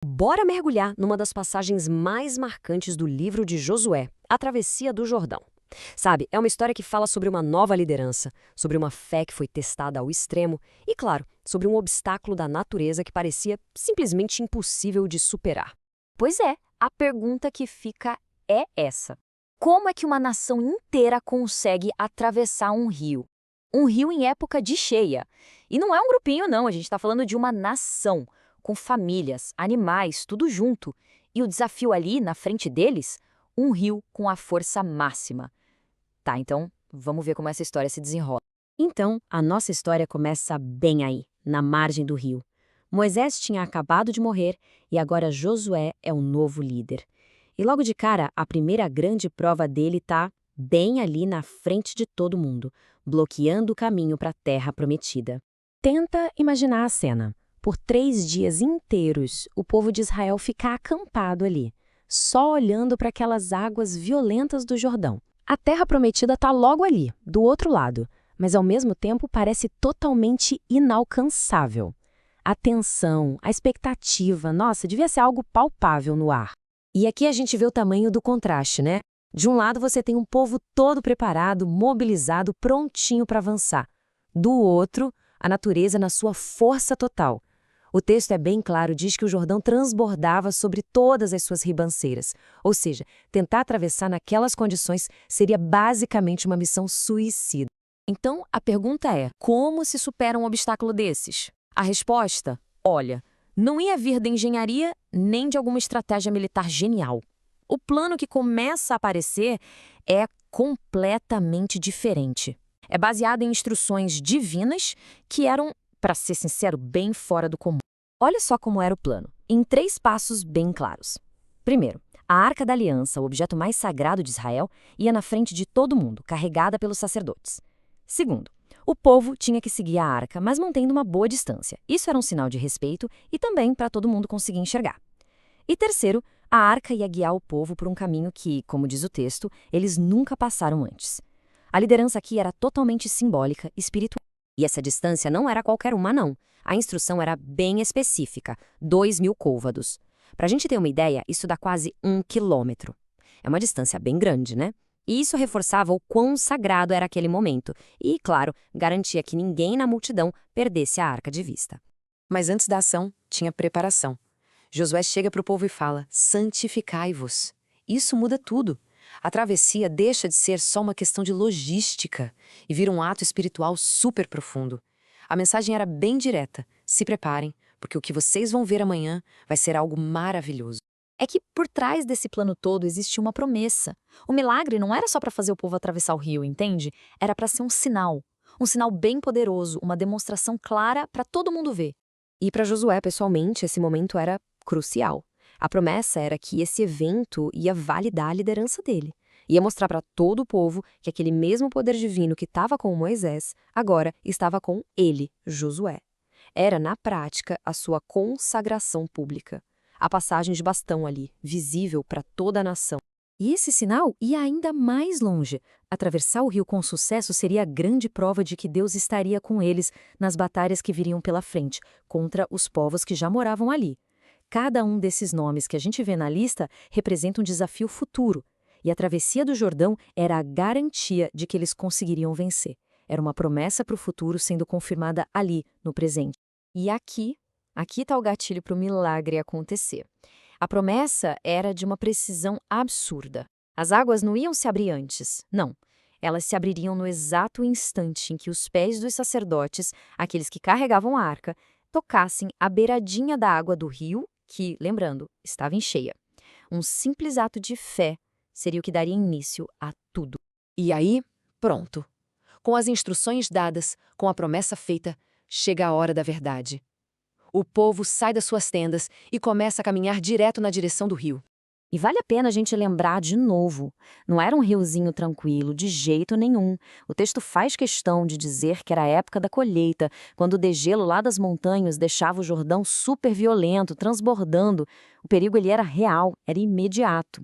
Bora mergulhar numa das passagens mais marcantes do livro de Josué, a Travessia do Jordão. Sabe, é uma história que fala sobre uma nova liderança, sobre uma fé que foi testada ao extremo e, claro, sobre um obstáculo da natureza que parecia simplesmente impossível de superar. Pois é, a pergunta que fica é essa: como é que uma nação inteira consegue atravessar um rio? Um rio em época de cheia. E não é um grupinho, não, a gente está falando de uma nação, com famílias, animais, tudo junto. E o desafio ali, na frente deles, um rio com a força máxima. Tá, então vamos ver como essa história se desenrola. Então, a nossa história começa bem aí, na margem do rio. Moisés tinha acabado de morrer e agora Josué é o novo líder. E logo de cara, a primeira grande prova dele está bem ali na frente de todo mundo, bloqueando o caminho para a terra prometida. Tenta imaginar a cena. Por 3 dias inteiros, o povo de Israel fica acampado ali, só olhando para aquelas águas violentas do Jordão. A terra prometida está logo ali, do outro lado, mas ao mesmo tempo parece totalmente inalcançável. A tensão, a expectativa, nossa, devia ser algo palpável no ar. E aqui a gente vê o tamanho do contraste, né? De um lado você tem um povo todo preparado, mobilizado, prontinho para avançar. Do outro, a natureza na sua força total. O texto é bem claro, diz que o Jordão transbordava sobre todas as suas ribanceiras. Ou seja, tentar atravessar naquelas condições seria basicamente uma missão suicida. Então, a pergunta é, como se supera um obstáculo desses? A resposta? Olha, não ia vir da engenharia nem de alguma estratégia militar genial. O plano que começa a aparecer é completamente diferente. É baseado em instruções divinas que eram, para ser sincero, bem fora do comum. Olha só como era o plano, em 3 passos bem claros. Primeiro, a Arca da Aliança, o objeto mais sagrado de Israel, ia na frente de todo mundo, carregada pelos sacerdotes. Segundo, o povo tinha que seguir a arca, mas mantendo uma boa distância. Isso era um sinal de respeito e também para todo mundo conseguir enxergar. E terceiro, a arca ia guiar o povo por um caminho que, como diz o texto, eles nunca passaram antes. A liderança aqui era totalmente simbólica, espiritual. E essa distância não era qualquer uma, não. A instrução era bem específica, 2.000 côvados. Para a gente ter uma ideia, isso dá quase 1 quilômetro. É uma distância bem grande, né? E isso reforçava o quão sagrado era aquele momento. E, claro, garantia que ninguém na multidão perdesse a arca de vista. Mas antes da ação, tinha preparação. Josué chega para o povo e fala: santificai-vos. Isso muda tudo. A travessia deixa de ser só uma questão de logística e vira um ato espiritual super profundo. A mensagem era bem direta: se preparem, porque o que vocês vão ver amanhã vai ser algo maravilhoso. É que por trás desse plano todo existia uma promessa. O milagre não era só para fazer o povo atravessar o rio, entende? Era para ser um sinal. Um sinal bem poderoso, uma demonstração clara para todo mundo ver. E para Josué, pessoalmente, esse momento era crucial. A promessa era que esse evento ia validar a liderança dele. Ia mostrar para todo o povo que aquele mesmo poder divino que estava com Moisés, agora estava com ele, Josué. Era, na prática, a sua consagração pública. A passagem de bastão ali, visível para toda a nação. E esse sinal ia ainda mais longe. Atravessar o rio com sucesso seria a grande prova de que Deus estaria com eles nas batalhas que viriam pela frente, contra os povos que já moravam ali. Cada um desses nomes que a gente vê na lista representa um desafio futuro. E a travessia do Jordão era a garantia de que eles conseguiriam vencer. Era uma promessa para o futuro sendo confirmada ali, no presente. E aqui está o gatilho para o milagre acontecer. A promessa era de uma precisão absurda. As águas não iam se abrir antes, não. Elas se abririam no exato instante em que os pés dos sacerdotes, aqueles que carregavam a arca, tocassem a beiradinha da água do rio, que, lembrando, estava em cheia. Um simples ato de fé seria o que daria início a tudo. E aí, pronto. Com as instruções dadas, com a promessa feita, chega a hora da verdade. O povo sai das suas tendas e começa a caminhar direto na direção do rio. E vale a pena a gente lembrar de novo, não era um riozinho tranquilo, de jeito nenhum. O texto faz questão de dizer que era a época da colheita, quando o degelo lá das montanhas deixava o Jordão super violento, transbordando. O perigo ele era real, era imediato.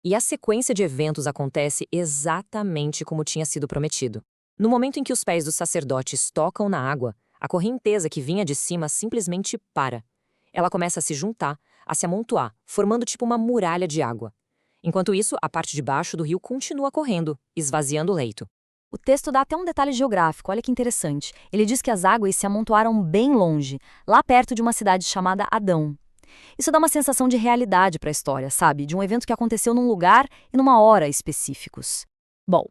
E a sequência de eventos acontece exatamente como tinha sido prometido. No momento em que os pés dos sacerdotes tocam na água, a correnteza que vinha de cima simplesmente para. Ela começa a se juntar, a se amontoar, formando tipo uma muralha de água. Enquanto isso, a parte de baixo do rio continua correndo, esvaziando o leito. O texto dá até um detalhe geográfico, olha que interessante. Ele diz que as águas se amontoaram bem longe, lá perto de uma cidade chamada Adão. Isso dá uma sensação de realidade para a história, sabe? De um evento que aconteceu num lugar e numa hora específicos. Bom,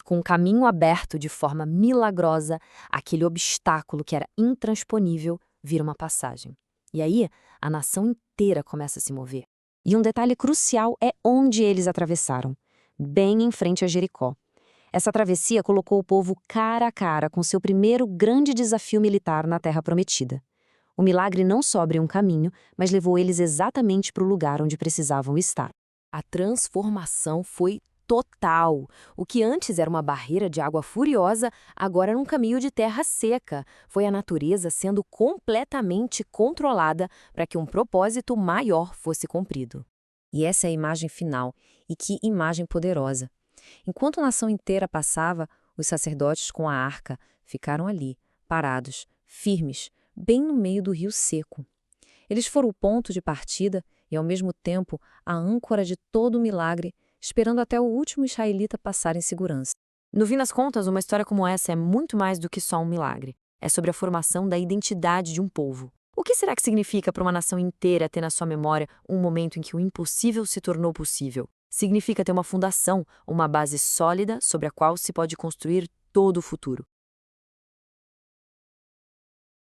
com o caminho aberto de forma milagrosa, aquele obstáculo que era intransponível vira uma passagem. E aí, a nação inteira começa a se mover. E um detalhe crucial é onde eles atravessaram, bem em frente a Jericó. Essa travessia colocou o povo cara a cara com seu primeiro grande desafio militar na Terra Prometida. O milagre não só abriu um caminho, mas levou eles exatamente para o lugar onde precisavam estar. A transformação foi total. O que antes era uma barreira de água furiosa, agora era um caminho de terra seca. Foi a natureza sendo completamente controlada para que um propósito maior fosse cumprido. E essa é a imagem final. E que imagem poderosa! Enquanto a nação inteira passava, os sacerdotes com a arca ficaram ali, parados, firmes, bem no meio do rio seco. Eles foram o ponto de partida e, ao mesmo tempo, a âncora de todo o milagre, esperando até o último israelita passar em segurança. No fim das contas, uma história como essa é muito mais do que só um milagre. É sobre a formação da identidade de um povo. O que será que significa para uma nação inteira ter na sua memória um momento em que o impossível se tornou possível? Significa ter uma fundação, uma base sólida sobre a qual se pode construir todo o futuro.